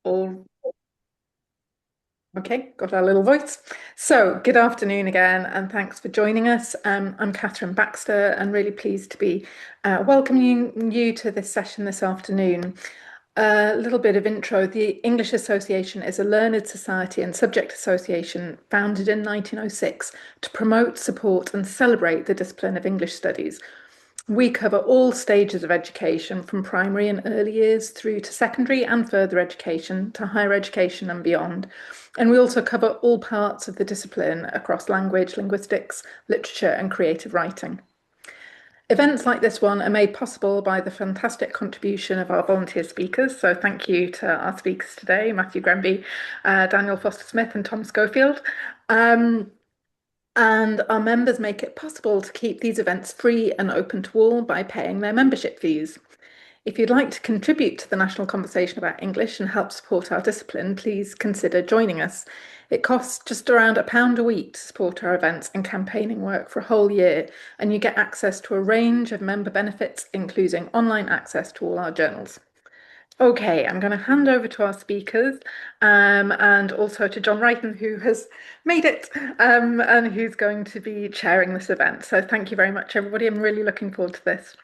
All okay, got our little voice. So, good afternoon again, and thanks for joining us. I'm Catherine Baxter, and really pleased to be welcoming you to this session this afternoon. A little bit of intro. The English Association is a learned society and subject association founded in 1906 to promote, support, and celebrate the discipline of English studies. We cover all stages of education, from primary and early years through to secondary and further education, to higher education and beyond. And we also cover all parts of the discipline across language, linguistics, literature, and creative writing. Events like this one are made possible by the fantastic contribution of our volunteer speakers. So thank you to our speakers today, Matthew Grenby, Daniel Foster-Smith, and Tom Schofield. And our members make it possible to keep these events free and open to all by paying their membership fees. If you'd like to contribute to the national conversation about English and help support our discipline, please consider joining us. It costs just around £1 a week to support our events and campaigning work for a whole year, and you get access to a range of member benefits, including online access to all our journals. Okay, I'm going to hand over to our speakers and also to John Wrighton, who has made it and who's going to be chairing this event. So thank you very much, everybody. I'm really looking forward to this.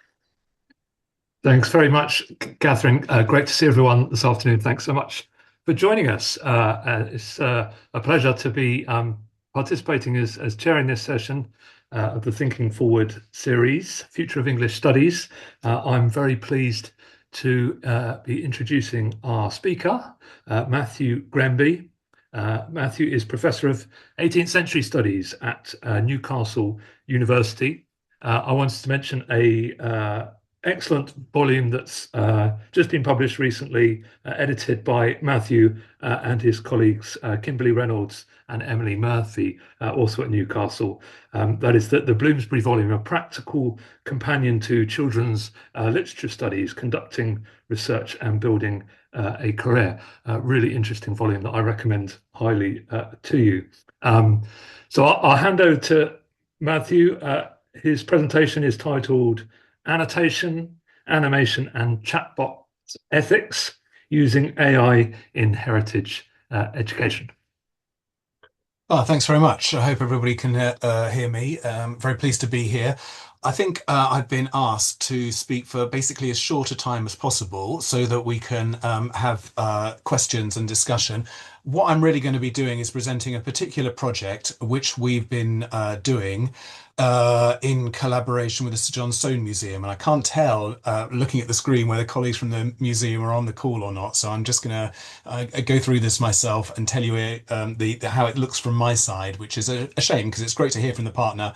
Thanks very much, Catherine. Great to see everyone this afternoon. Thanks so much for joining us. It's a pleasure to be participating as chairing this session of the Thinking Forward series, Future of English Studies. I'm very pleased to be introducing our speaker, Matthew Grenby. Matthew is Professor of 18th Century Studies at Newcastle University. I wanted to mention a excellent volume that's just been published recently, edited by Matthew and his colleagues Kimberly Reynolds and Emily Murphy, also at Newcastle. That is the Bloomsbury volume, a practical companion to children's literature studies, conducting research and building a career. Really interesting volume that I recommend highly to you. So I'll hand over to Matthew. His presentation is titled Annotation, Animation and Chatbot Ethics Using AI in Heritage Education. Oh, thanks very much. I hope everybody can hear me. Very pleased to be here. I think I've been asked to speak for basically as short a time as possible so that we can have questions and discussion. What I'm really going to be doing is presenting a particular project which we've been doing in collaboration with the Sir John Soane Museum. And I can't tell, looking at the screen, whether colleagues from the museum are on the call or not. So I'm just going to go through this myself and tell you how it looks from my side, which is a shame because it's great to hear from the partner.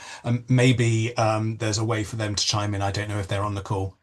Maybe there's a way for them to chime in. I don't know if they're on the call.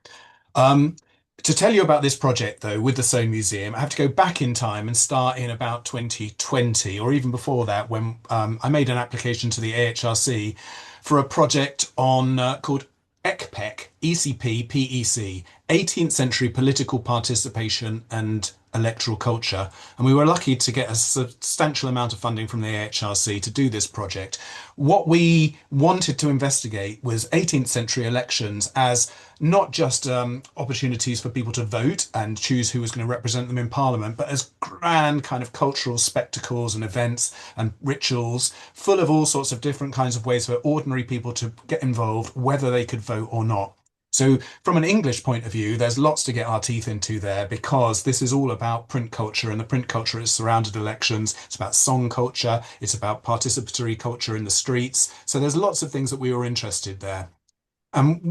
To tell you about this project, though, with the Soane Museum, I have to go back in time and start in about 2020, or even before that, when I made an application to the AHRC for a project on called ECPEC, ECP-PEC, 18th Century Political Participation and Electoral Culture. And we were lucky to get a substantial amount of funding from the AHRC to do this project. What we wanted to investigate was 18th century elections as not just opportunities for people to vote and choose who was going to represent them in Parliament, but as grand kind of cultural spectacles and events and rituals full of all sorts of different kinds of ways for ordinary people to get involved, whether they could vote or not. So from an English point of view, there's lots to get our teeth into there because this is all about print culture, and the print culture has surrounded elections. It's about song culture. It's about participatory culture in the streets. So there's lots of things that we were interested there.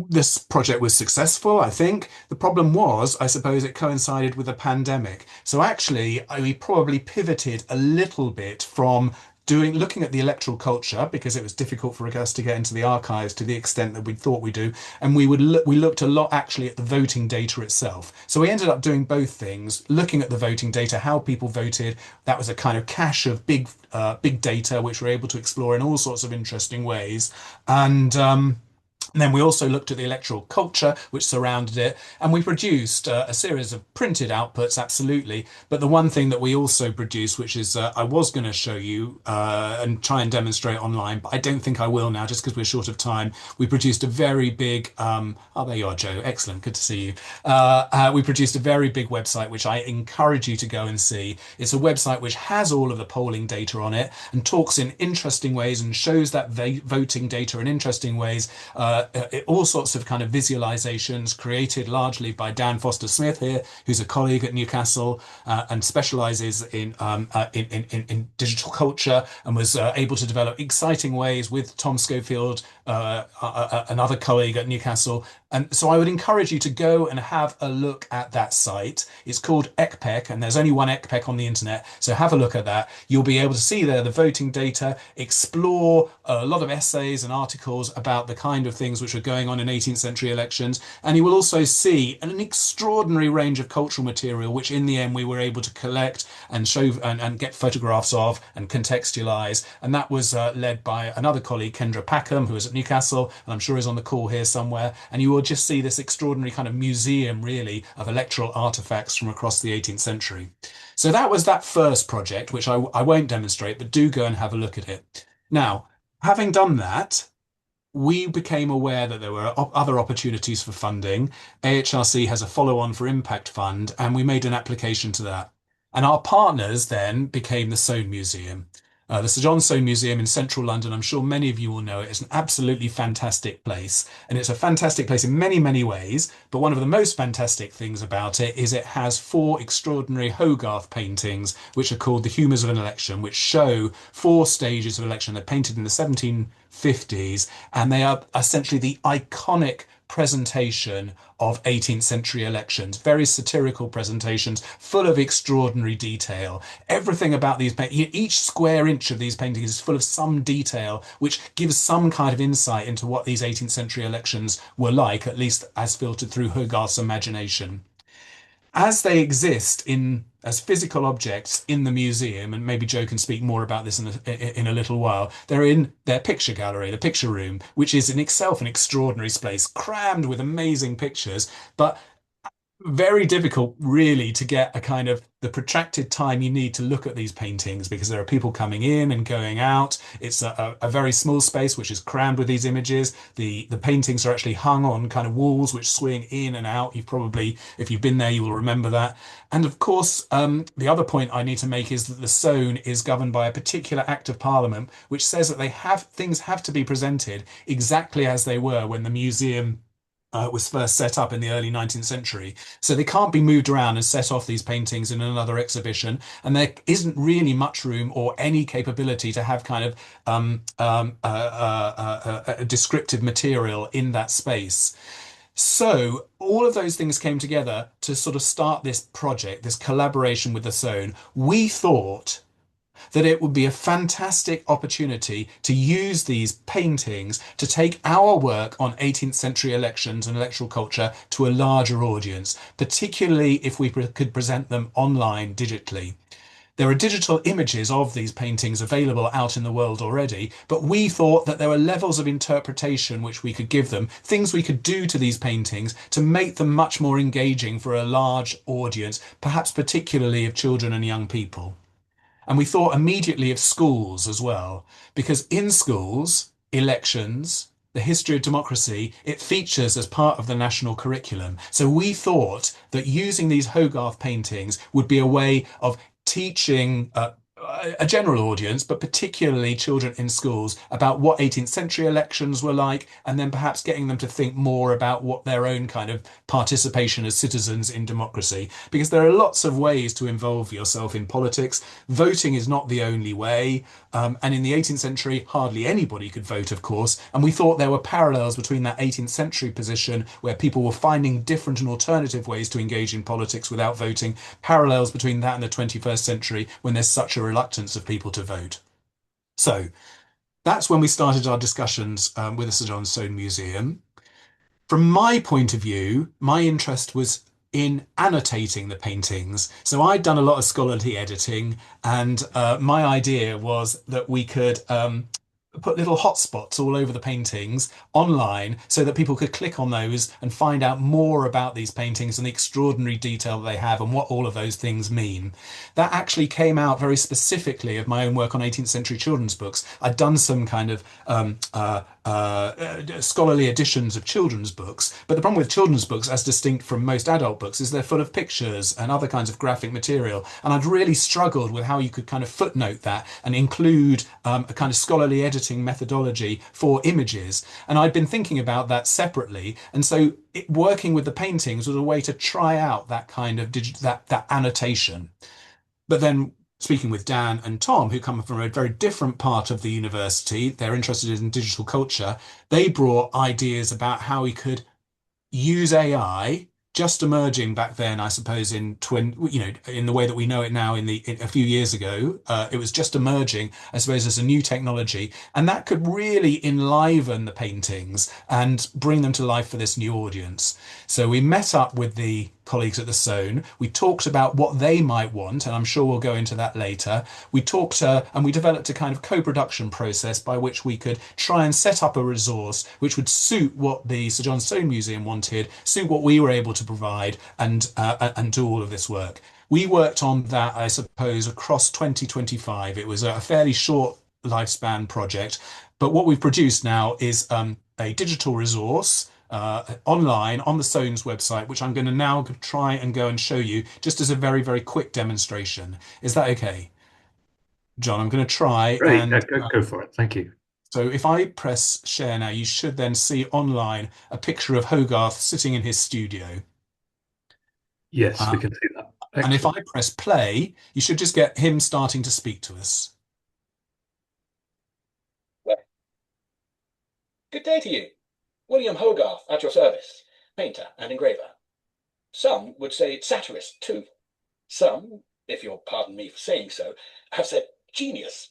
This project was successful, I think. The problem was, I suppose, it coincided with a pandemic. So actually, we probably pivoted a little bit from looking at the electoral culture because it was difficult for us to get into the archives to the extent that we thought we do, and we looked a lot actually at the voting data itself. So we ended up doing both things, looking at the voting data, how people voted. That was a kind of cache of big data which we're able to explore in all sorts of interesting ways, and And then we also looked at the electoral culture which surrounded it, and we produced a series of printed outputs, absolutely. But the one thing that we also produced, which is I was going to show you and try and demonstrate online, but I don't think I will now, just because we're short of time. We produced a very big. Oh, there you are, Joe. Excellent, good to see you. We produced a very big website, which I encourage you to go and see. It's a website which has all of the polling data on it and talks in interesting ways and shows that voting data in interesting ways. All sorts of kind of visualizations created largely by Dan Foster Smith here, who's a colleague at Newcastle and specializes in digital culture, and was able to develop exciting ways with Tom Schofield, another colleague at Newcastle. And so I would encourage you to go and have a look at that site. It's called ECPEC, and there's only one ECPEC on the internet. So have a look at that. You'll be able to see there the voting data, explore a lot of essays and articles about the kind of things which are going on in 18th century elections. And you will also see an extraordinary range of cultural material, which in the end we were able to collect and show and get photographs of and contextualize. And that was led by another colleague, Kendra Packham, who is at Newcastle, and I'm sure is on the call here somewhere. And you will just see this extraordinary kind of museum, really, of electoral artifacts from across the 18th century. So that was that first project, which I won't demonstrate, but do go and have a look at it. Now, having done that, we became aware that there were other opportunities for funding. AHRC has a follow-on for Impact Fund, and we made an application to that. And our partners then became the Soane Museum. The Sir John Soane Museum in central London, I'm sure many of you will know it. It's an absolutely fantastic place. And it's a fantastic place in many, many ways. But one of the most fantastic things about it is it has 4 extraordinary Hogarth paintings, which are called the Humours of an Election, which show 4 stages of election. They're painted in the 1750s, and they are essentially the iconic presentation of 18th century elections, very satirical presentations full of extraordinary detail. Everything about these each square inch of these paintings is full of some detail which gives some kind of insight into what these 18th century elections were like, at least as filtered through Hogarth's imagination. As they exist as physical objects in the museum, and maybe Joe can speak more about this in a little while, they're in their picture gallery, the picture room, which is in itself an extraordinary space, crammed with amazing pictures, but very difficult really to get a kind of the protracted time you need to look at these paintings, because there are people coming in and going out. It's a very small space which is crammed with these images. The paintings are actually hung on kind of walls which swing in and out. You've probably, if you've been there, you will remember that. And of course, the other point I need to make is that the Soane is governed by a particular Act of Parliament which says that things have to be presented exactly as they were when the museum was first set up in the early 19th century. So they can't be moved around and set off these paintings in another exhibition. And there isn't really much room or any capability to have kind of a descriptive material in that space. So all of those things came together to sort of start this project, this collaboration with the Soane. We thought that it would be a fantastic opportunity to use these paintings to take our work on 18th century elections and electoral culture to a larger audience, particularly if we could present them online digitally. There are digital images of these paintings available out in the world already, but we thought that there were levels of interpretation which we could give them, things we could do to these paintings to make them much more engaging for a large audience, perhaps particularly of children and young people. And we thought immediately of schools as well, because in schools, elections, the history of democracy, it features as part of the national curriculum. So we thought that using these Hogarth paintings would be a way of teaching a general audience, but particularly children in schools, about what 18th century elections were like, and then perhaps getting them to think more about what their own kind of participation as citizens in democracy. Because there are lots of ways to involve yourself in politics. Voting is not the only way. And in the 18th century, hardly anybody could vote, of course. And we thought there were parallels between that 18th century position, where people were finding different and alternative ways to engage in politics without voting, parallels between that and the 21st century, when there's such a reluctance of people to vote. So that's when we started our discussions with the Sir John Soane Museum. From my point of view, my interest was in annotating the paintings. So I'd done a lot of scholarly editing, and my idea was that we could put little hotspots all over the paintings online so that people could click on those and find out more about these paintings and the extraordinary detail they have and what all of those things mean. That actually came out very specifically of my own work on 18th century children's books. I'd done some kind of scholarly editions of children's books, but the problem with children's books, as distinct from most adult books, is they're full of pictures and other kinds of graphic material. And I'd really struggled with how you could kind of footnote that and include a kind of scholarly editing methodology for images. And I'd been thinking about that separately. And so working with the paintings was a way to try out that kind of that annotation. But then speaking with Dan and Tom, who come from a very different part of the university, they're interested in digital culture. They brought ideas about how we could use AI, just emerging back then, I suppose, in in the way that we know it now. In a few years ago, it was just emerging, I suppose, as a new technology, and that could really enliven the paintings and bring them to life for this new audience. So we met up with the colleagues at the Soane. We talked about what they might want, and I'm sure we'll go into that later. We talked and we developed a kind of co-production process by which we could try and set up a resource which would suit what the Sir John Soane Museum wanted, suit what we were able to provide, and do all of this work. We worked on that, I suppose, across 2025. It was a fairly short lifespan project, but what we've produced now is a digital resource online on the Soane's website, which I'm going to now try and go and show you just as a very, very quick demonstration. Is that okay? John, I'm going to try Great. and Go for it. Thank you. so if I press share now, you should then see online a picture of Hogarth sitting in his studio. Yes, we can see that. And if I Excellent. press play, you should just get him starting to speak to us. Good day to you. William Hogarth at your service, painter and engraver. Some would say satirist too. Some, if you'll pardon me for saying so, have said genius.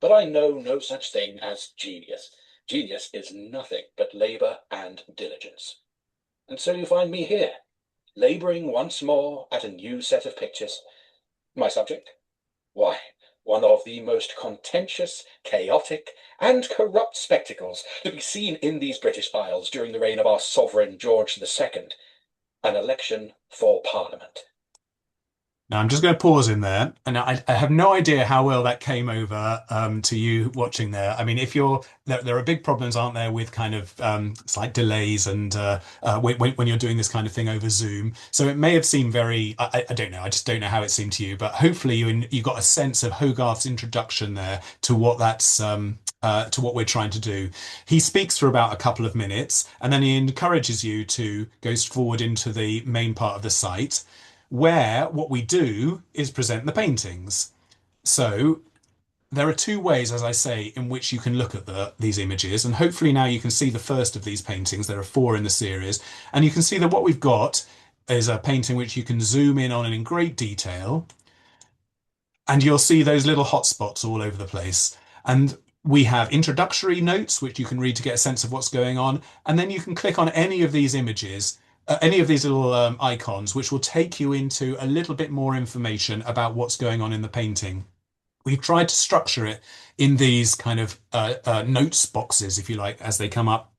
But I know no such thing as genius. Genius is nothing but labour and diligence. And so you find me here, labouring once more at a new set of pictures. My subject? Why, one of the most contentious, chaotic, and corrupt spectacles to be seen in these British Isles during the reign of our sovereign George II, an election for Parliament. Now, I'm just going to pause in there, and I have no idea how well that came over to you watching there. I mean, if you're there are big problems, aren't there, with kind of slight delays and when you're doing this kind of thing over Zoom. So it may have seemed very, I don't know, I just don't know how it seemed to you, but hopefully you got a sense of Hogarth's introduction there to what that's to what we're trying to do. He speaks for about a couple of minutes, and then he encourages you to go forward into the main part of the site, where what we do is present the paintings. So there are two ways, as I say, in which you can look at these images, and hopefully now you can see the first of these paintings. There are four in the series, and you can see that what we've got is a painting which you can zoom in on in great detail, and you'll see those little hotspots all over the place. And we have introductory notes, which you can read to get a sense of what's going on, and then you can click on any of these images, any of these little icons, which will take you into a little bit more information about what's going on in the painting. We've tried to structure it in these kind of notes boxes, if you like, as they come up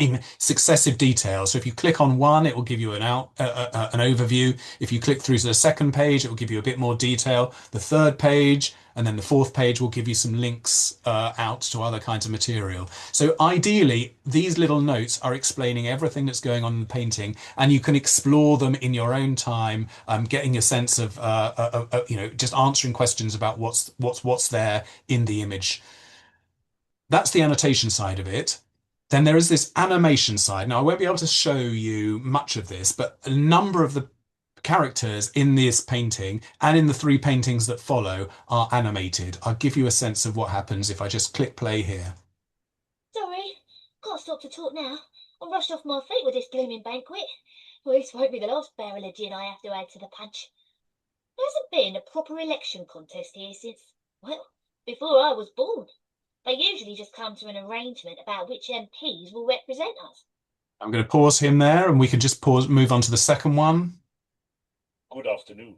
in successive detail. So if you click on one, it will give you an overview. If you click through to the second page, it will give you a bit more detail. The third page, and then the fourth page will give you some links out to other kinds of material. So ideally, these little notes are explaining everything that's going on in the painting, and you can explore them in your own time, getting a sense of just answering questions about what's there in the image. That's the annotation side of it. Then there is this animation side. Now, I won't be able to show you much of this, but a number of the characters in this painting and in the three paintings that follow are animated. I'll give you a sense of what happens if I just click play here. Sorry, can't stop to talk now. I'm rushed off my feet with this blooming banquet. Well, this won't be the last barrel of gin I have to add to the punch. There hasn't been a proper election contest here since, well, before I was born. They usually just come to an arrangement about which MPs will represent us. I'm going to pause him there, and we can just move on to the second one. Good afternoon.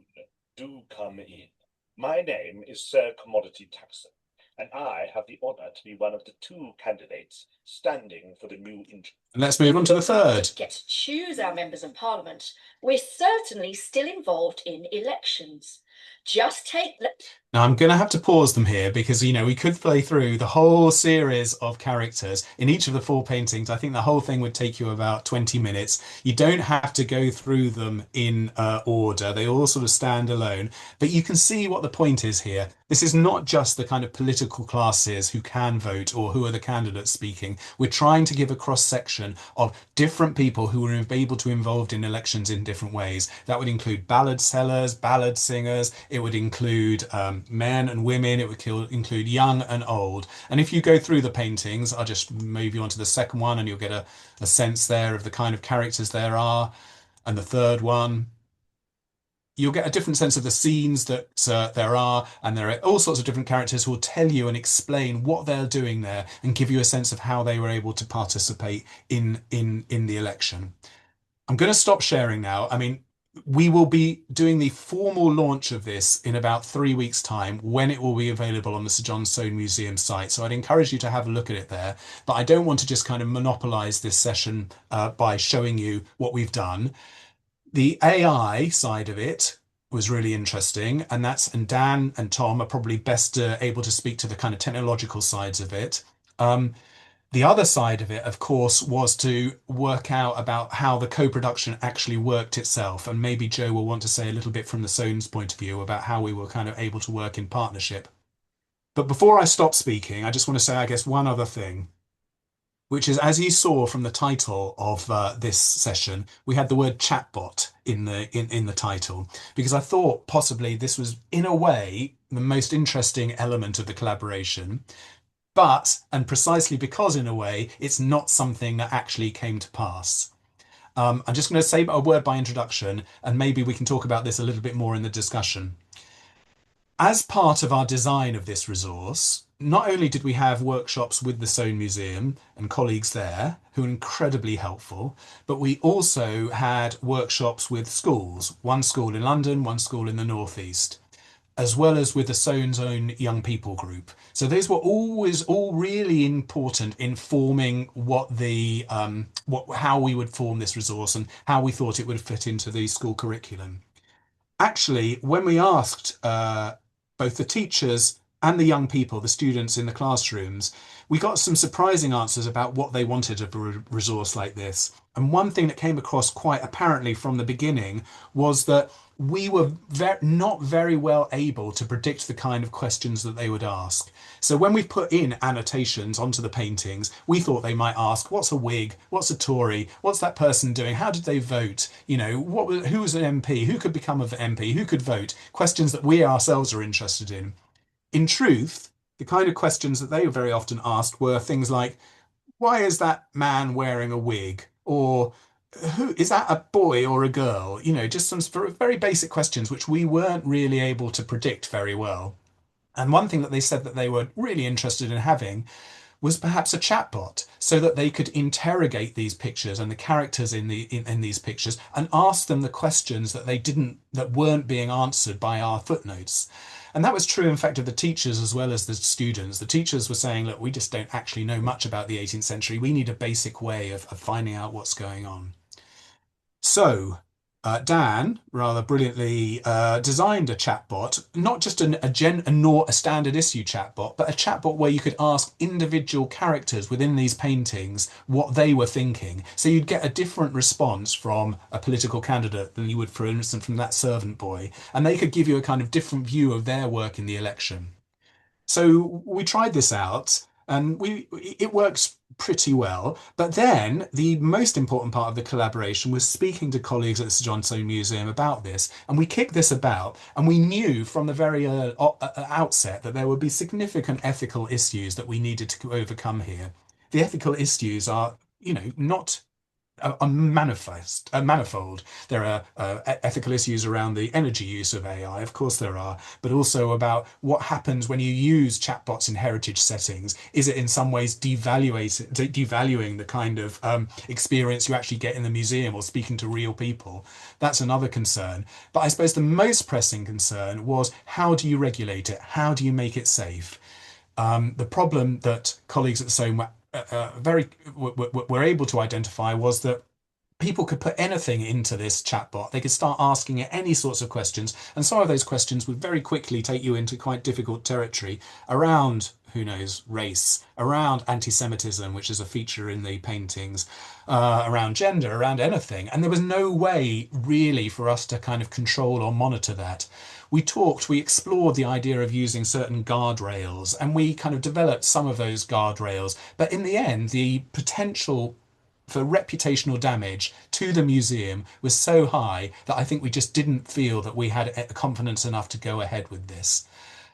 Do come in. My name is Sir Commodity Taxer. and I have the honour to be one of the two candidates standing for the new And let's move on to the third. Get to choose our members of parliament. We're certainly still involved in elections. Just take the... Now, I'm going to have to pause them here because, we could play through the whole series of characters in each of the 4 paintings. I think the whole thing would take you about 20 minutes. You don't have to go through them in order. They all sort of stand alone. But you can see what the point is here. This is not just the kind of political classes who can vote or who are the candidates speaking. We're trying to give a cross-section of different people who are able to be involved in elections in different ways. That would include ballad sellers, ballad singers. It would include men and women. It would include young and old. And if you go through the paintings, I'll just move you on to the second one and you'll get a sense there of the kind of characters there are. And the third one, you'll get a different sense of the scenes that there are, and there are all sorts of different characters who will tell you and explain what they're doing there and give you a sense of how they were able to participate in the election. I'm going to stop sharing now. I mean, we will be doing the formal launch of this in about 3 weeks' time when it will be available on the Sir John Soane Museum site. So I'd encourage you to have a look at it there. But I don't want to just kind of monopolise this session by showing you what we've done. The AI side of it was really interesting, and Dan and Tom are probably best able to speak to the kind of technological sides of it. The other side of it, of course, was to work out about how the co-production actually worked itself. And maybe Joe will want to say a little bit from the Soane's point of view about how we were kind of able to work in partnership. But before I stop speaking, I just want to say, I guess, one other thing, which is, as you saw from the title of this session, we had the word chatbot in the title, because I thought possibly this was, in a way, the most interesting element of the collaboration. But, and precisely because, in a way, it's not something that actually came to pass. I'm just going to say a word by introduction, and maybe we can talk about this a little bit more in the discussion. As part of our design of this resource, not only did we have workshops with the Soane Museum and colleagues there, who were incredibly helpful, but we also had workshops with schools, one school in London, one school in the Northeast, as well as with the Soane's own young people group. So those were always all really important in forming how we would form this resource and how we thought it would fit into the school curriculum. Actually, when we asked both the teachers and the young people, the students in the classrooms, we got some surprising answers about what they wanted of a resource like this. And one thing that came across quite apparently from the beginning was that we were not very well able to predict the kind of questions that they would ask. So when we put in annotations onto the paintings, we thought they might ask, what's a Whig? What's a Tory? What's that person doing? How did they vote? Who was an MP? Who could become an MP? Who could vote? Questions that we ourselves are interested in. In truth, the kind of questions that they very often asked were things like, why is that man wearing a wig? Or who is that, a boy or a girl? Just some very basic questions which we weren't really able to predict very well. And one thing that they said that they were really interested in having was perhaps a chatbot, so that they could interrogate these pictures and the characters in these pictures and ask them the questions that weren't being answered by our footnotes. And that was true, in fact, of the teachers as well as the students. The teachers were saying, look, we just don't actually know much about the 18th century. We need a basic way of finding out what's going on. So Dan rather brilliantly designed a chatbot, not just a standard issue chatbot, but a chatbot where you could ask individual characters within these paintings what they were thinking. So you'd get a different response from a political candidate than you would, for instance, from that servant boy. And they could give you a kind of different view of their work in the election. So we tried this out, and it works pretty well. But then the most important part of the collaboration was speaking to colleagues at the Sir John Soane Museum about this. And we kicked this about, and we knew from the very outset that there would be significant ethical issues that we needed to overcome here. The ethical issues are, not manifold. There are ethical issues around the energy use of AI, of course there are, but also about what happens when you use chatbots in heritage settings. Is it in some ways devaluing the kind of experience you actually get in the museum or speaking to real people? That's another concern. But I suppose the most pressing concern was, how do you regulate it? How do you make it safe? The problem that colleagues at the Soane were able to identify was that people could put anything into this chatbot. They could start asking it any sorts of questions, and some of those questions would very quickly take you into quite difficult territory around, who knows, race, around anti-Semitism, which is a feature in the paintings, around gender, around anything. And there was no way really for us to kind of control or monitor that. We explored the idea of using certain guardrails, and we kind of developed some of those guardrails. But in the end, the potential for reputational damage to the museum was so high that I think we just didn't feel that we had confidence enough to go ahead with this.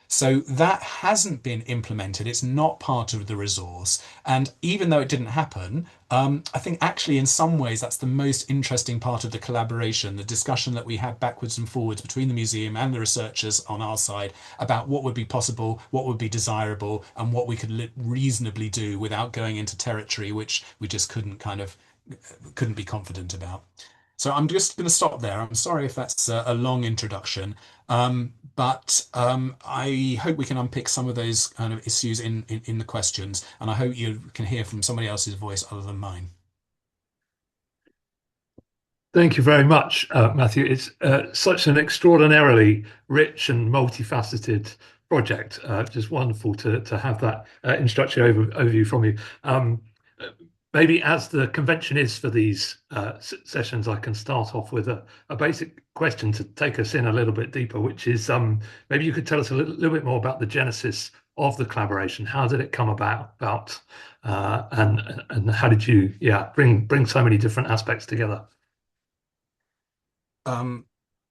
So that hasn't been implemented. It's not part of the resource. And even though it didn't happen, I think actually in some ways that's the most interesting part of the collaboration, the discussion that we had backwards and forwards between the museum and the researchers on our side about what would be possible, what would be desirable, and what we could reasonably do without going into territory which we just couldn't be confident about. So I'm just going to stop there. I'm sorry if that's a long introduction, but I hope we can unpick some of those kind of issues in the questions, and I hope you can hear from somebody else's voice other than mine. Thank you very much, Matthew. It's such an extraordinarily rich and multifaceted project. Just wonderful to have that introductory overview from you. Maybe as the convention is for these sessions, I can start off with a basic question to take us in a little bit deeper, which is maybe you could tell us a little bit more about the genesis of the collaboration. How did it come about, and how did you bring so many different aspects together?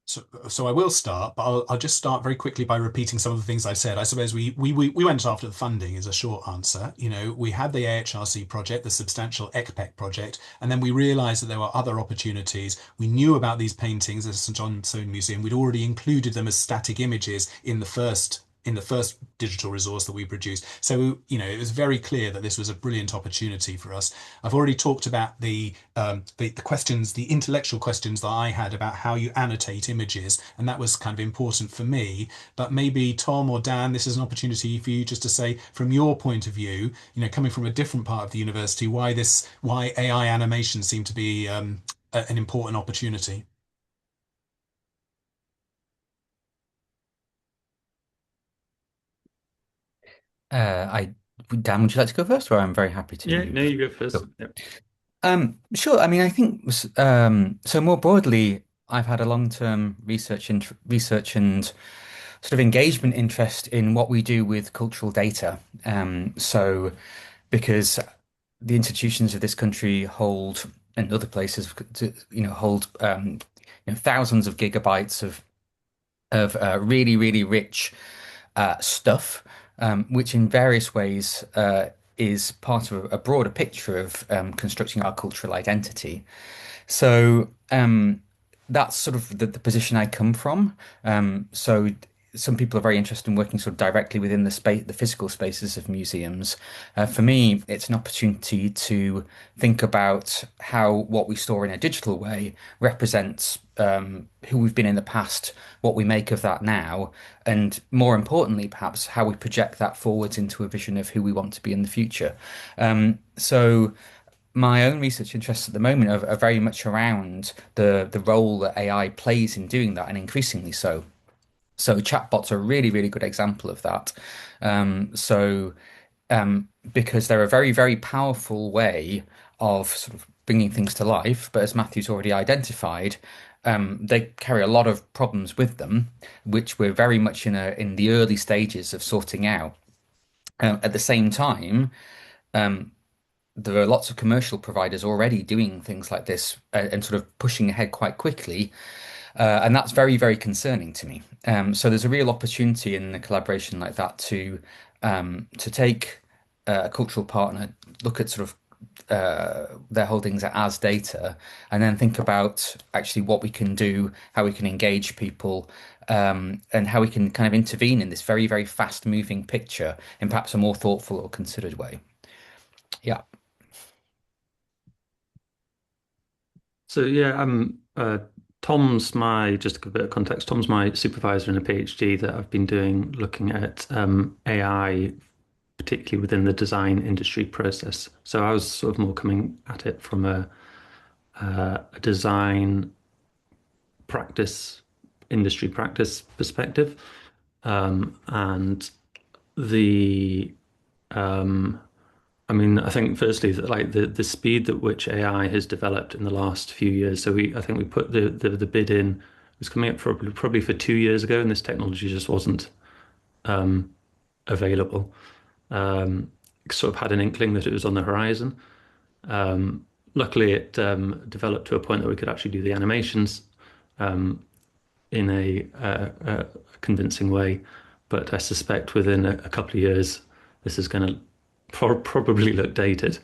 So I will start, but I'll just start very quickly by repeating some of the things I said. I suppose we went after the funding is a short answer. You know, we had the AHRC project, the Substantial ECPEC project, and then we realized that there were other opportunities. We knew about these paintings at St John Soane Museum. We'd already included them as static images in the first digital resource that we produced. So, you know, it was very clear that this was a brilliant opportunity for us. I've already talked about the questions, the intellectual questions that I had about how you annotate images, and that was kind of important for me. But maybe Tom or Dan, this is an opportunity for you just to say, from your point of view, you know, coming from a different part of the university, why AI animation seemed to be an important opportunity. Dan, would you like to go first, or I'm very happy to? Yeah, no, you go first. Cool. Yep. Sure. I mean, I think so. More broadly, I've had a long-term research and sort of engagement interest in what we do with cultural data. So because the institutions of this country hold, and other places, hold thousands of gigabytes of really, really rich stuff, which in various ways is part of a broader picture of constructing our cultural identity. So that's sort of the position I come from. So some people are very interested in working sort of directly within the physical spaces of museums. For me, it's an opportunity to think about how what we store in a digital way represents who we've been in the past, what we make of that now, and more importantly, perhaps how we project that forwards into a vision of who we want to be in the future. So my own research interests at the moment are very much around the role that AI plays in doing that, and increasingly so. So chatbots are a really, really good example of that. Because they're a very, very powerful way of sort of bringing things to life, but as Matthew's already identified, they carry a lot of problems with them, which we're very much in the early stages of sorting out. At the same time, there are lots of commercial providers already doing things like this and sort of pushing ahead quite quickly. And that's very, very concerning to me. So there's a real opportunity in a collaboration like that to take a cultural partner, look at sort of their holdings as data, and then think about actually what we can do, how we can engage people, and how we can kind of intervene in this very, very fast-moving picture in perhaps a more thoughtful or considered way. Yeah. So yeah, Tom's just to give a bit of context, Tom's my supervisor in a PhD that I've been doing looking at AI particularly within the design industry process. So I was sort of more coming at it from a design practice, industry practice perspective. And the I mean, I think firstly that like the speed at which AI has developed in the last few years. So I think we put the bid in, it was coming up probably for 2 years ago, and this technology just wasn't available. Sort of had an inkling that it was on the horizon. Luckily, it developed to a point that we could actually do the animations in a convincing way. But I suspect within a couple of years, this is going to probably look dated.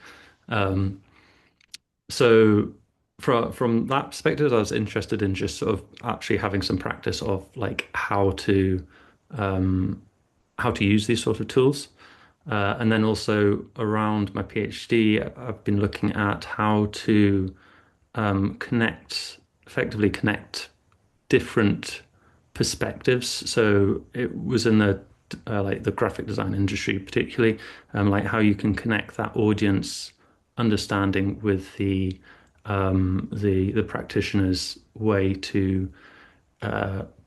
So from that perspective, I was interested in just sort of actually having some practice of like how to use these sort of tools. And then also around my PhD, I've been looking at how to effectively connect different perspectives. So it was in the like the graphic design industry, particularly, like how you can connect that audience understanding with the practitioner's way to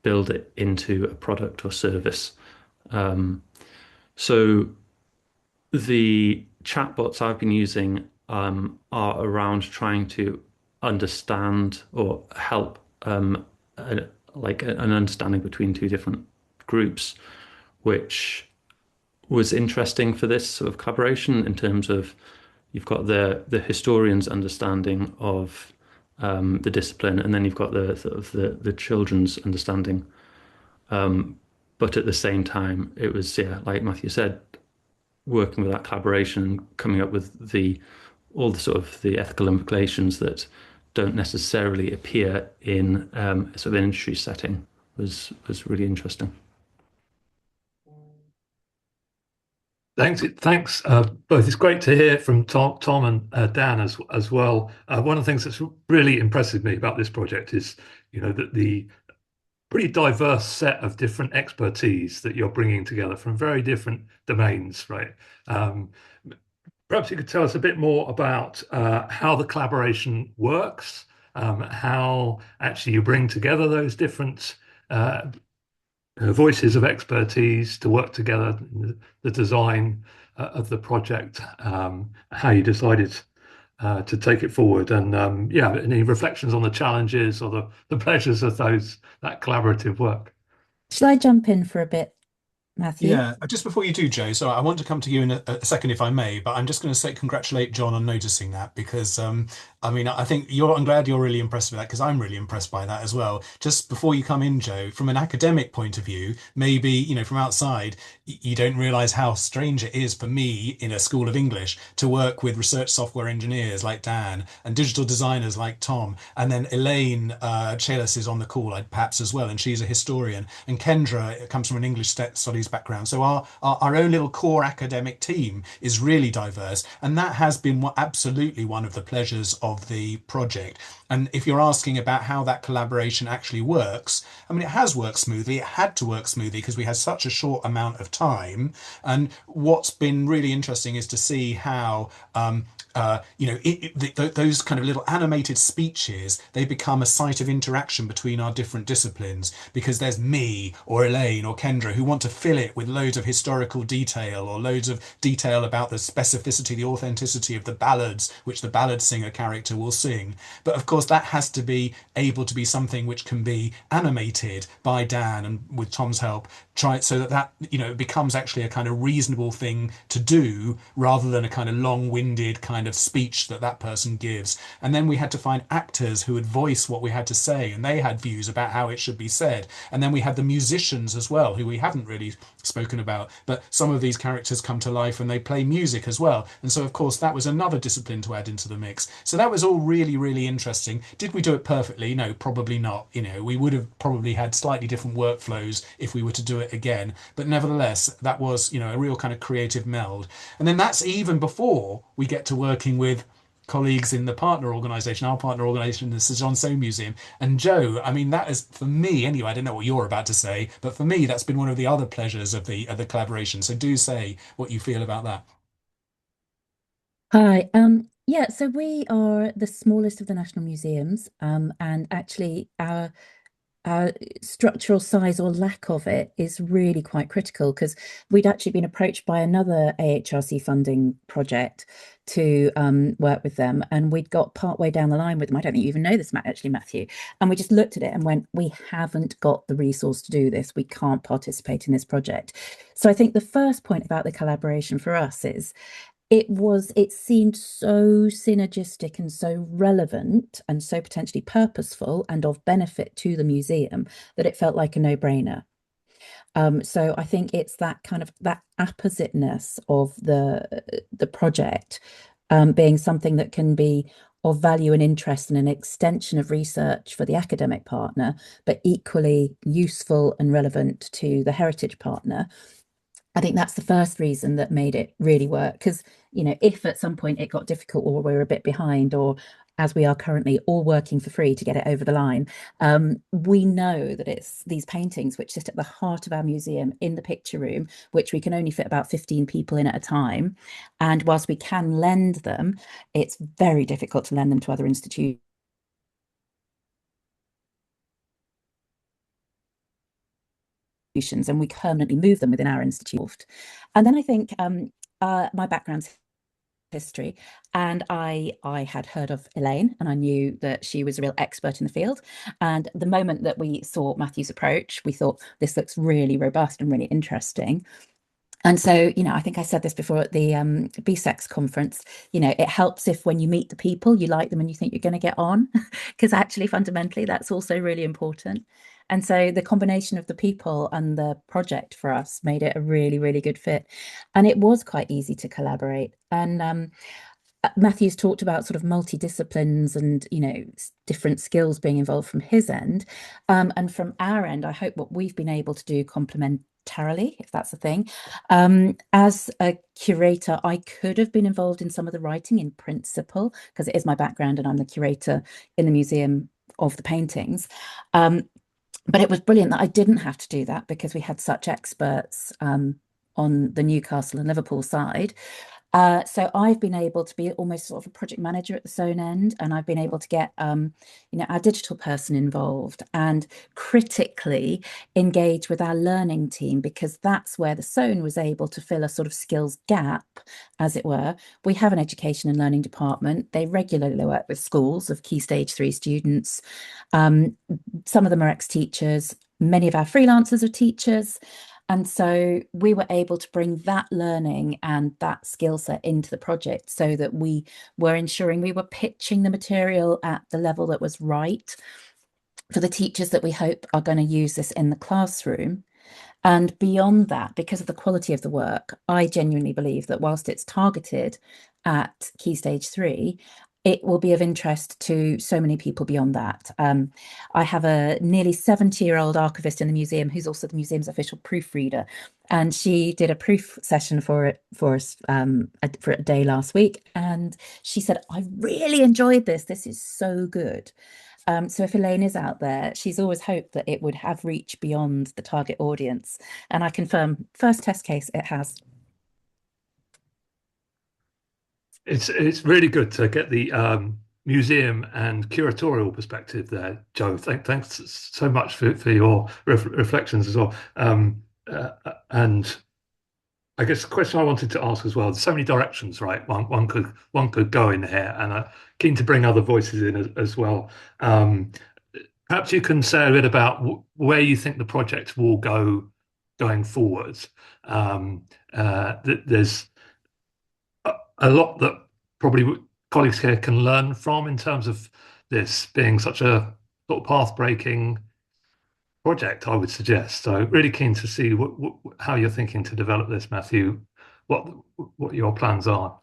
build it into a product or service. So the chatbots I've been using are around trying to understand or help like an understanding between two different groups, which was interesting for this sort of collaboration in terms of you've got the historian's understanding of the discipline, and then you've got the sort of the children's understanding. But at the same time, it was, yeah, like Matthew said, working with that collaboration and coming up with all the sort of the ethical implications that don't necessarily appear in sort of an industry setting was really interesting. Thanks, both. It's great to hear from Tom and Dan as well. One of the things that's really impressed me about this project is, that the pretty diverse set of different expertise that you're bringing together from very different domains, right? Perhaps you could tell us a bit more about how the collaboration works, how actually you bring together those different voices of expertise to work together, the design of the project, how you decided to take it forward, and any reflections on the challenges or the pleasures of that collaborative work. Shall I jump in for a bit, Matthew? Yeah, just before you do, Joe, so I want to come to you in a second if I may, but I'm just going to say congratulate John on noticing that because I mean, I think I'm glad you're really impressed with that because I'm really impressed by that as well. Just before you come in, Joe, from an academic point of view, maybe, from outside, you don't realize how strange it is for me in a school of English to work with research software engineers like Dan and digital designers like Tom. And then Elaine Chalis is on the call, perhaps as well, and she's a historian. And Kendra comes from an English studies background. So our own little core academic team is really diverse. And that has been absolutely one of the pleasures of the project. And if you're asking about how that collaboration actually works, I mean, it has worked smoothly. It had to work smoothly because we had such a short amount of time. And what's been really interesting is to see how those kind of little animated speeches, they become a site of interaction between our different disciplines because there's me or Elaine or Kendra who want to fill it with loads of historical detail or loads of detail about the specificity, the authenticity of the ballads, which the ballad singer character will sing. But of course, that has to be able to be something which can be animated by Dan and with Tom's help, so that it becomes actually a kind of reasonable thing to do rather than a kind of long-winded kind of speech that person gives. And then we had to find actors who would voice what we had to say, and they had views about how it should be said. And then we had the musicians as well, who we haven't really spoken about, but some of these characters come to life and they play music as well. And so, of course, that was another discipline to add into the mix. So that was all really, really interesting. Did we do it perfectly? No, probably not. We would have probably had slightly different workflows if we were to do it again. But nevertheless, that was, a real kind of creative meld. And then that's even before we get to working with colleagues in the partner organisation, our partner organisation, the Sir John Soane Museum. And Joe, I mean, that is for me anyway. I don't know what you're about to say, but for me, that's been one of the other pleasures of the collaboration. So do say what you feel about that. Hi. Yeah, so we are the smallest of the national museums, and actually our structural size or lack of it is really quite critical because we'd actually been approached by another AHRC funding project to work with them, and we'd got part way down the line with them. I don't think you even know this, actually, Matthew. And we just looked at it and went, we haven't got the resource to do this. We can't participate in this project. So I think the first point about the collaboration for us is it seemed so synergistic and so relevant and so potentially purposeful and of benefit to the museum that it felt like a no-brainer. So I think it's that kind of that appositeness of the project being something that can be of value and interest and an extension of research for the academic partner, but equally useful and relevant to the heritage partner. I think that's the first reason that made it really work. Because, if at some point it got difficult or we're a bit behind, or as we are currently all working for free to get it over the line, we know that it's these paintings which sit at the heart of our museum in the picture room, which we can only fit about 15 people in at a time. And whilst we can lend them, it's very difficult to lend them to other institutions. And we permanently move them within our institute. And then I think my background's history, and I had heard of Elaine, and I knew that she was a real expert in the field. And the moment that we saw Matthew's approach, we thought this looks really robust and really interesting. And so, I think I said this before at the BSEX conference, it helps if when you meet the people, you like them and you think you're going to get on, because actually fundamentally that's also really important. And so the combination of the people and the project for us made it a really, really good fit. And it was quite easy to collaborate. And Matthew's talked about sort of multidisciplines and, different skills being involved from his end. And from our end, I hope what we've been able to do complementarily, if that's a thing. As a curator, I could have been involved in some of the writing in principle, because it is my background and I'm the curator in the museum of the paintings. But it was brilliant that I didn't have to do that because we had such experts on the Newcastle and Liverpool side. So I've been able to be almost sort of a project manager at the Soane end, and I've been able to get, our digital person involved and critically engage with our learning team, because that's where the Soane was able to fill a sort of skills gap, as it were. We have an education and learning department. They regularly work with schools of Key Stage 3 students. Some of them are ex-teachers. Many of our freelancers are teachers. And so we were able to bring that learning and that skill set into the project so that we were ensuring we were pitching the material at the level that was right for the teachers that we hope are going to use this in the classroom. And beyond that, because of the quality of the work, I genuinely believe that whilst it's targeted at Key Stage 3, it will be of interest to so many people beyond that. I have a nearly 70-year-old archivist in the museum who's also the museum's official proofreader, and she did a proof session for us for a day last week, and she said, I really enjoyed this. This is so good. So if Elaine is out there, she's always hoped that it would have reach beyond the target audience. And I confirm, first test case, it has. It's really good to get the museum and curatorial perspective there, Joe. Thanks so much for your reflections as well. And I guess the question I wanted to ask as well, there's so many directions, right? One could go in here, and I'm keen to bring other voices in as well. Perhaps you can say a bit about where you think the project will go going forward. There's a lot that probably colleagues here can learn from in terms of this being such a sort of path-breaking project, I would suggest. So really keen to see how you're thinking to develop this, Matthew, what your plans are.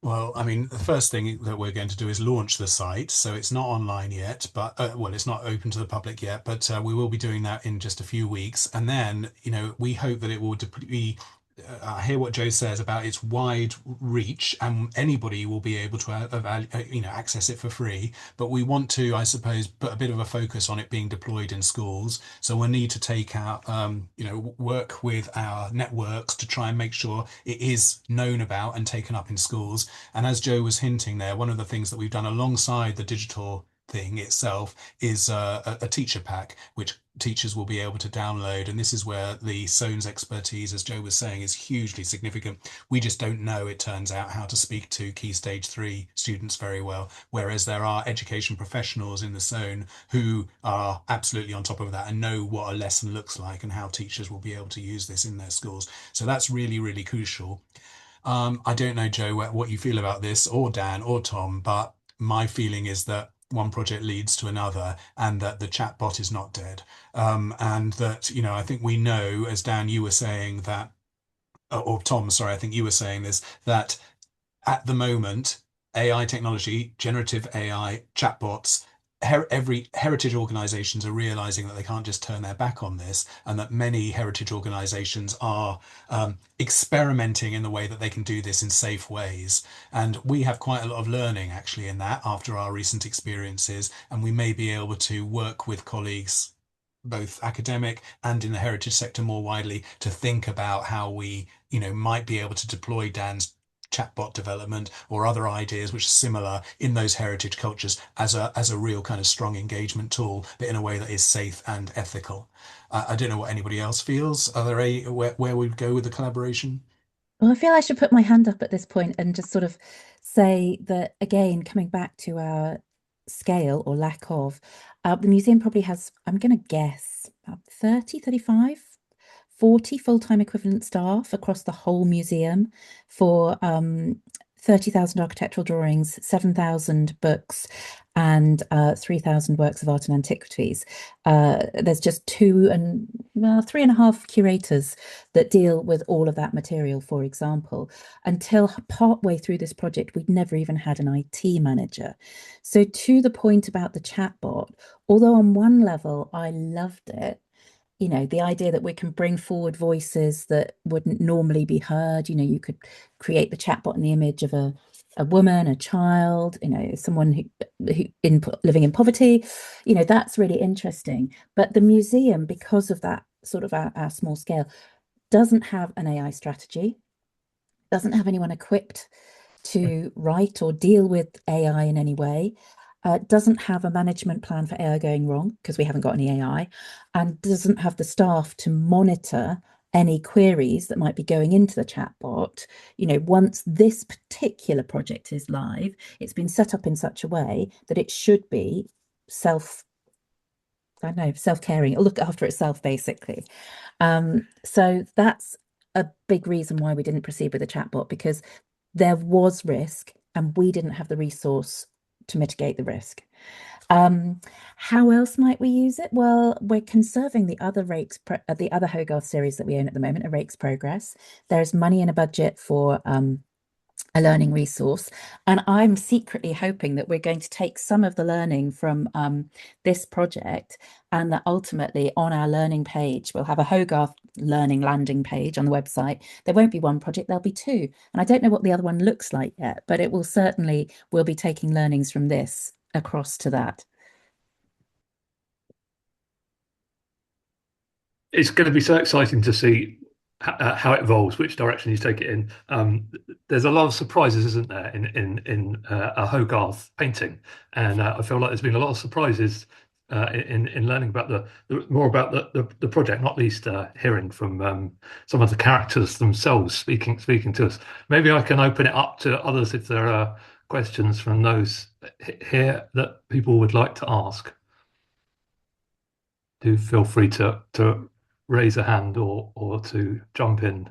Well, I mean, the first thing that we're going to do is launch the site. So it's not online yet, but well, it's not open to the public yet, but we will be doing that in just a few weeks. And then, we hope that it will be I hear what Joe says about its wide reach, and anybody will be able to access it for free. But we want to, I suppose, put a bit of a focus on it being deployed in schools. So we'll need to take out, work with our networks to try and make sure it is known about and taken up in schools. And as Joe was hinting there, one of the things that we've done alongside the digital thing itself is a teacher pack, which teachers will be able to download. And this is where the Soane's expertise, as Joe was saying, is hugely significant. We just don't know, it turns out, how to speak to Key Stage 3 students very well, whereas there are education professionals in the Soane who are absolutely on top of that and know what a lesson looks like and how teachers will be able to use this in their schools. So that's really, really crucial. I don't know, Joe, what you feel about this, or Dan or Tom, but my feeling is that one project leads to another, and that the chatbot is not dead. And that, I think we know, as Dan, you were saying that, or Tom, sorry, I think you were saying this, that at the moment, AI technology, generative AI, chatbots, every heritage organizations are realizing that they can't just turn their back on this, and that many heritage organizations are experimenting in the way that they can do this in safe ways. And we have quite a lot of learning actually in that after our recent experiences, and we may be able to work with colleagues both academic and in the heritage sector more widely to think about how we, might be able to deploy Dan's chatbot development or other ideas which are similar in those heritage cultures as a real kind of strong engagement tool, but in a way that is safe and ethical. I don't know what anybody else feels. Are there where we'd go with the collaboration? Well, I feel I should put my hand up at this point and just sort of say that, again, coming back to our scale or lack of, the museum probably has, I'm going to guess, about 30, 35, 40 full-time equivalent staff across the whole museum for 30,000 architectural drawings, 7,000 books, and 3,000 works of art and antiquities. There's just 3.5 curators that deal with all of that material, for example. Until partway through this project, we'd never even had an IT manager. So to the point about the chatbot, although on one level I loved it, the idea that we can bring forward voices that wouldn't normally be heard. You could create the chatbot in the image of a woman, a child, someone who living in poverty. That's really interesting. But the museum, because of that sort of our small scale, doesn't have an AI strategy, doesn't have anyone equipped to write or deal with AI in any way, doesn't have a management plan for AI going wrong because we haven't got any AI, and doesn't have the staff to monitor any queries that might be going into the chatbot. Once this particular project is live, it's been set up in such a way that it should be self-caring. It'll look after itself, basically. So that's a big reason why we didn't proceed with the chatbot, because there was risk and we didn't have the resource to mitigate the risk. How else might we use it? Well, we're conserving the other the other Hogarth series that we own at the moment, A Rake's Progress. There's money in a budget for a learning resource, and I'm secretly hoping that we're going to take some of the learning from this project, and that ultimately on our learning page we'll have a Hogarth learning landing page on the website. There won't be one project, there'll be two, and I don't know what the other one looks like yet, but it will certainly, we'll be taking learnings from this across to that. It's going to be so exciting to see how it evolves, which direction you take it in. There's a lot of surprises, isn't there, in a Hogarth painting, and I feel like there's been a lot of surprises in learning about more about the project, not least hearing from some of the characters themselves speaking to us. Maybe I can open it up to others if there are questions from those here that people would like to ask. Do feel free to raise a hand or to jump in.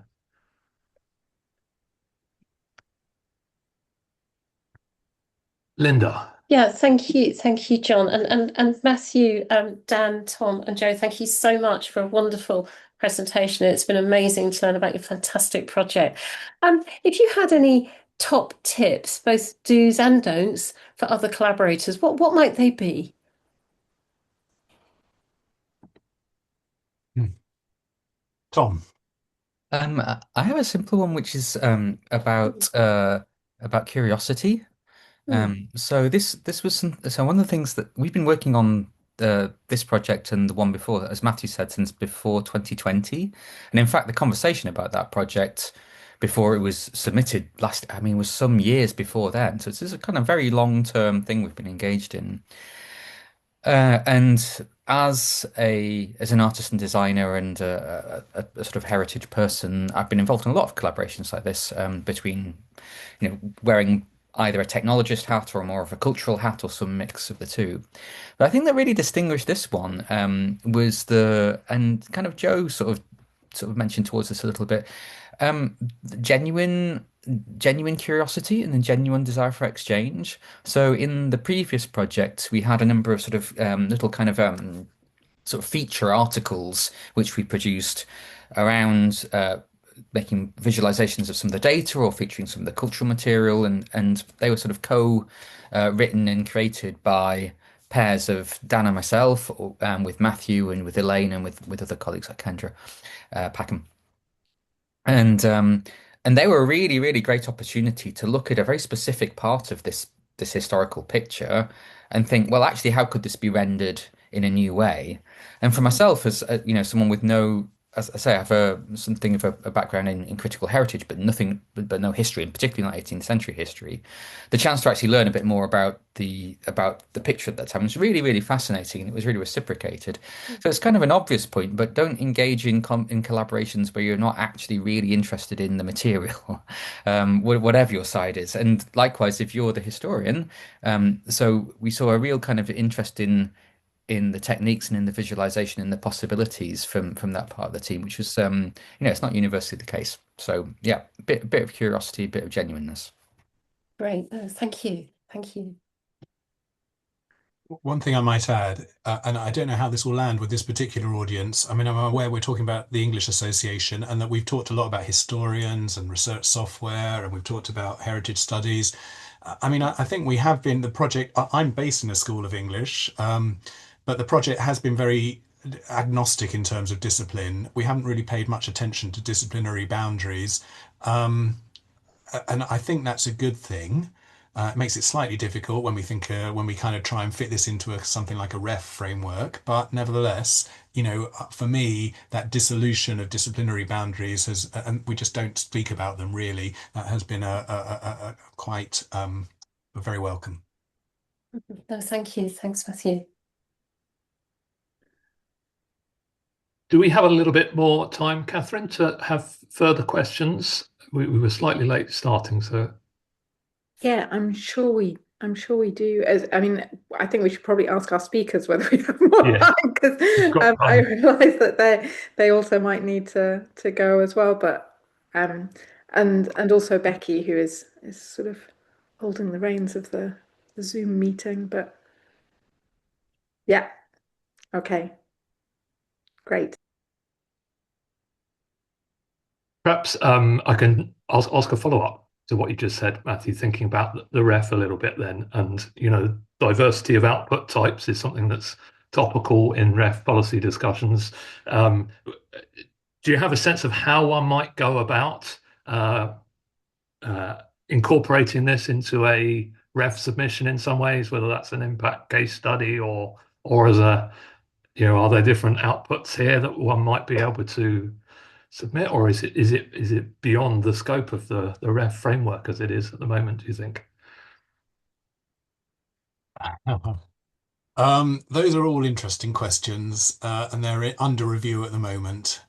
Linda. Yeah, thank you, John, and Matthew, Dan, Tom, and Joe. Thank you so much for a wonderful presentation. It's been amazing to learn about your fantastic project. If you had any top tips, both do's and don'ts, for other collaborators, what might they be? Tom. I have a simple one, which is about curiosity. Mm. So this was so one of the things that we've been working on this project and the one before, as Matthew said, since before 2020. And in fact, the conversation about that project before it was submitted I mean, was some years before then. So it's a kind of very long-term thing we've been engaged in. And as an artist and designer and a sort of heritage person, I've been involved in a lot of collaborations like this between, wearing either a technologist hat or more of a cultural hat or some mix of the two. But I think that really distinguished this one was and kind of Joe sort of mentioned towards us a little bit, um, genuine curiosity and a genuine desire for exchange. So in the previous project, we had a number of sort of little kind of sort of feature articles which we produced around making visualizations of some of the data or featuring some of the cultural material, and they were sort of written and created by pairs of Dan and myself, with Matthew and with Elaine and with other colleagues like Kendra Packham. And they were a really, really great opportunity to look at a very specific part of this historical picture and think, well, actually, how could this be rendered in a new way? And for myself, as someone with no, as I say, I have something of a background in critical heritage, but no history, and particularly not 18th century history. The chance to actually learn a bit more about the picture at that time was really, really fascinating, and it was really reciprocated. So it's kind of an obvious point, but don't engage in collaborations where you're not actually really interested in the material, whatever your side is. And likewise, if you're the historian, so we saw a real kind of interest in the techniques and in the visualization and the possibilities from that part of the team, which was it's not universally the case. So yeah, bit of curiosity, a bit of genuineness. Great. Thank you. Thank you. One thing I might add, and I don't know how this will land with this particular audience. I mean, I'm aware we're talking about the English Association and that we've talked a lot about historians and research software, and we've talked about heritage studies. I mean, I think we have been the project. I'm based in a school of English, but the project has been very agnostic in terms of discipline. We haven't really paid much attention to disciplinary boundaries. And I think that's a good thing. It makes it slightly difficult when we kind of try and fit this into something like a ref framework. But nevertheless, for me, that dissolution of disciplinary boundaries and we just don't speak about them really, that has been a quite very welcome. No, thank you. Thanks, Matthew. Do we have a little bit more time, Catherine, to have further questions? We were slightly late starting, so. Yeah, I'm sure we do. I think we should probably ask our speakers whether we have more time, because I realise that they also might need to go as well. But and also Becky, who is sort of holding the reins of the Zoom meeting. But yeah, okay, great. Perhaps I can ask a follow-up to what you just said, Matthew, thinking about the ref a little bit then. And, diversity of output types is something that's topical in ref policy discussions. Do you have a sense of how one might go about incorporating this into a ref submission in some ways, whether that's an impact case study or as are there different outputs here that one might be able to submit, or is it beyond the scope of the ref framework as it is at the moment, do you think? Those are all interesting questions, and they're under review at the moment.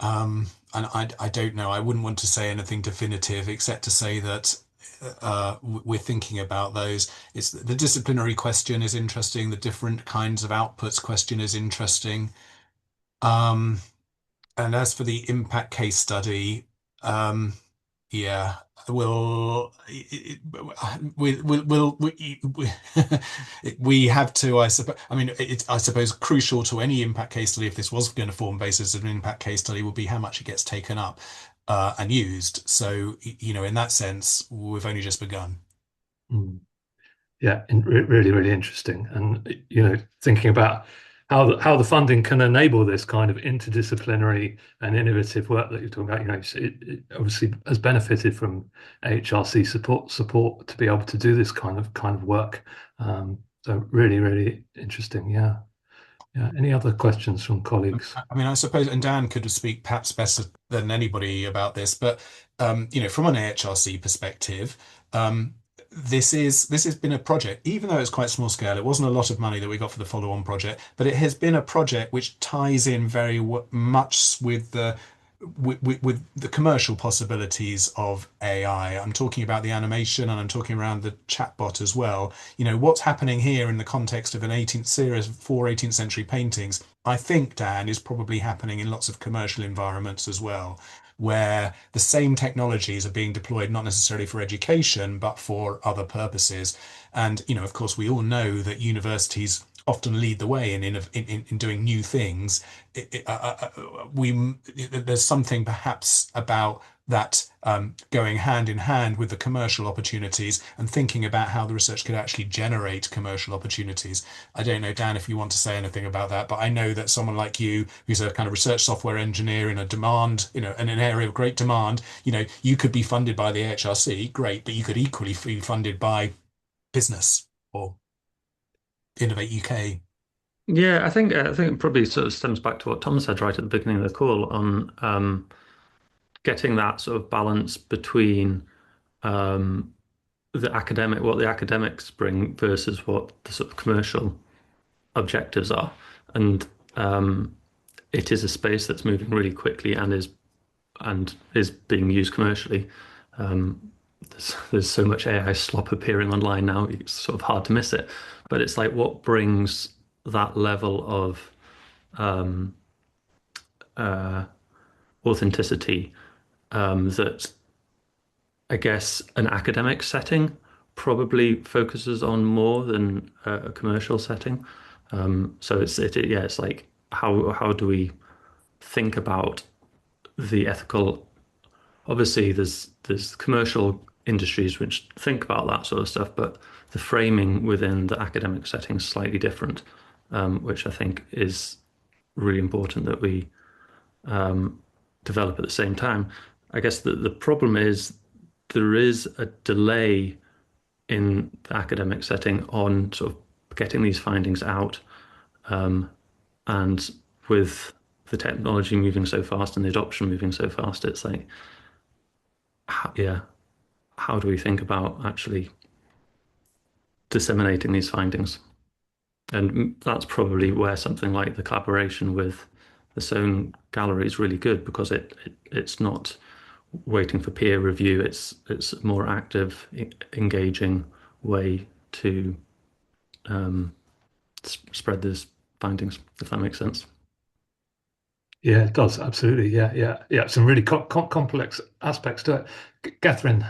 And I don't know. I wouldn't want to say anything definitive except to say that we're thinking about those. It's the disciplinary question is interesting. The different kinds of outputs question is interesting. And as for the impact case study, yeah, we have to, I suppose. I mean, I suppose crucial to any impact case study, if this was going to form basis of an impact case study, would be how much it gets taken up and used. So, in that sense, we've only just begun. Yeah, really, really interesting. And, thinking about how the funding can enable this kind of interdisciplinary and innovative work that you're talking about. You know, it obviously has benefited from AHRC support to be able to do this kind of work. So really interesting. Yeah. Any other questions from colleagues? I mean, I suppose, and Dan could speak perhaps better than anybody about this, but you know, from an AHRC perspective, this has been a project, even though it's quite small scale. It wasn't a lot of money that we got for the follow-on project, but it has been a project which ties in very much with the commercial possibilities of AI. I'm talking about the animation, and I'm talking around the chatbot as well. You know, what's happening here in the context of an 18th series, 18th century paintings, I think, Dan, is probably happening in lots of commercial environments as well, where the same technologies are being deployed, not necessarily for education, but for other purposes. And, you know, of course, we all know that universities often lead the way in doing new things. There's something perhaps about that going hand in hand with the commercial opportunities and thinking about how the research could actually generate commercial opportunities. I don't know, Dan, if you want to say anything about that, but I know that someone like you, who's a kind of research software engineer in a demand, you know, in an area of great demand, you know, you could be funded by the AHRC, great, but you could equally be funded by business or Innovate UK. Yeah, I think it probably sort of stems back to what Tom said right at the beginning of the call on getting that sort of balance between what the academics bring versus what the sort of commercial objectives are. And it is a space that's moving really quickly and is being used commercially. There's so much AI slop appearing online now, it's sort of hard to miss it. But it's like what brings that level of authenticity that I guess an academic setting probably focuses on more than a commercial setting. So it's like how do we think about the ethical? Obviously, there's commercial industries which think about that sort of stuff, but the framing within the academic setting is slightly different, which I think is really important that we develop at the same time. I guess the problem is there is a delay in the academic setting on sort of getting these findings out. And with the technology moving so fast and the adoption moving so fast, it's like, how do we think about actually disseminating these findings? And that's probably where something like the collaboration with the Soane Gallery is really good, because it's not waiting for peer review. It's a more active, engaging way to spread these findings, if that makes sense. Yeah, it does. Absolutely. Yeah. Some really complex aspects to it. Catherine.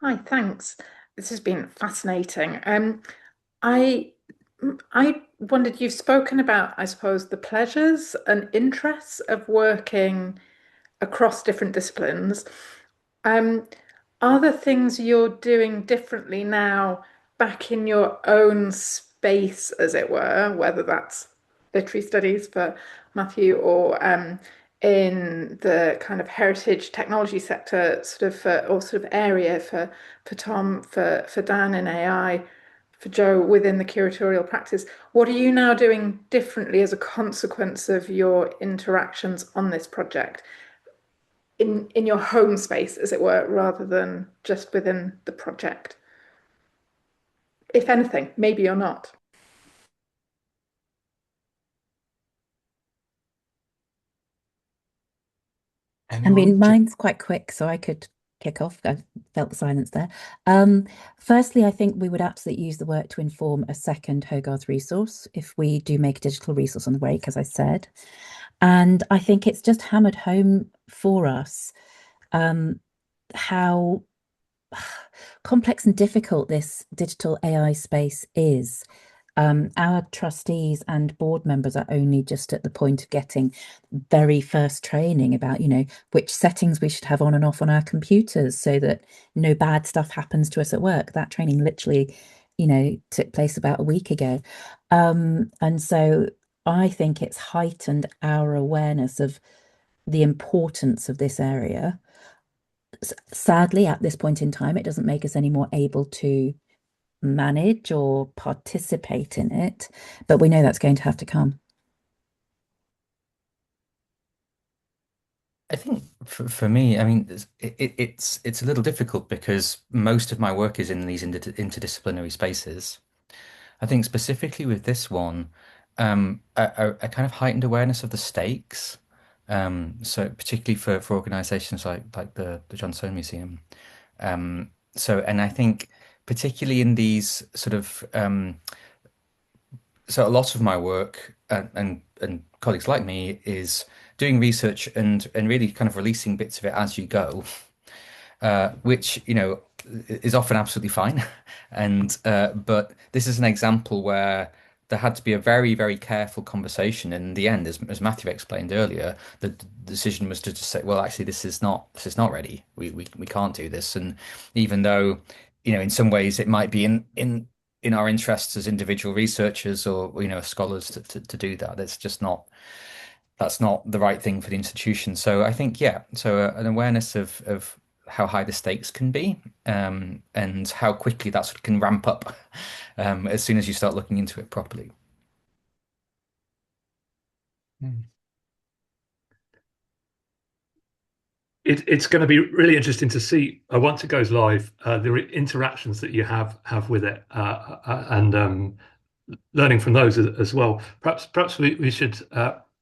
Hi, thanks. This has been fascinating. I wondered, you've spoken about, I suppose, the pleasures and interests of working across different disciplines. Are there things you're doing differently now back in your own space, as it were, whether that's literary studies for Matthew or in the kind of heritage technology sector sort of area for Tom, for Dan in AI, for Joe within the curatorial practice? What are you now doing differently as a consequence of your interactions on this project in your home space, as it were, rather than just within the project? If anything, maybe you're not. I mean, mine's quite quick, so I could kick off. I felt the silence there. Firstly, I think we would absolutely use the work to inform a second Hogarth resource if we do make a digital resource on the break, as I said. And I think it's just hammered home for us how complex and difficult this digital AI space is. Our trustees and board members are only just at the point of getting very first training about, you know, which settings we should have on and off on our computers so that no bad stuff happens to us at work. That training literally, you know, took place about a week ago. And so I think it's heightened our awareness of the importance of this area. Sadly, at this point in time, it doesn't make us any more able to manage or participate in it, but we know that's going to have to come. I think for me, I mean, it's a little difficult because most of my work is in these interdisciplinary spaces. I think specifically with this one, a kind of heightened awareness of the stakes. So particularly for organisations like the John Soane Museum. And I think particularly in these sort of so a lot of my work and colleagues like me is doing research and really kind of releasing bits of it as you go, which is often absolutely fine. And but this is an example where there had to be a very, very careful conversation. In the end, as Matthew explained earlier, the decision was to just say, well, actually, this is not ready. We can't do this. And even though, in some ways it might be in our interests as individual researchers or scholars to do that, that's not the right thing for the institution. So I think, yeah, so an awareness of how high the stakes can be, and how quickly that sort of can ramp up as soon as you start looking into it properly. It's going to be really interesting to see once it goes live, the interactions that you have with it, and learning from those as well. Perhaps we should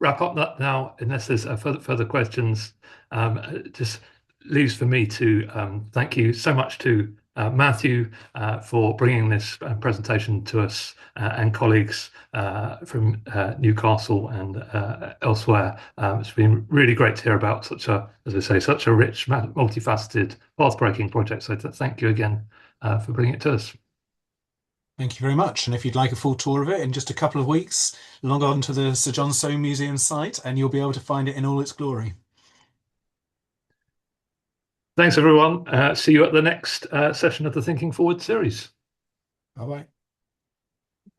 wrap up that now, unless there's further questions. Just leaves for me to thank you so much to Matthew for bringing this presentation to us, and colleagues from Newcastle and elsewhere. It's been really great to hear about such a rich, multifaceted, path-breaking project. So thank you again for bringing it to us. Thank you very much. And if you'd like a full tour of it, in just a couple of weeks, log on to the Sir John Soane Museum site and you'll be able to find it in all its glory. Thanks, everyone. See you at the next session of the Thinking Forward series. Bye-bye.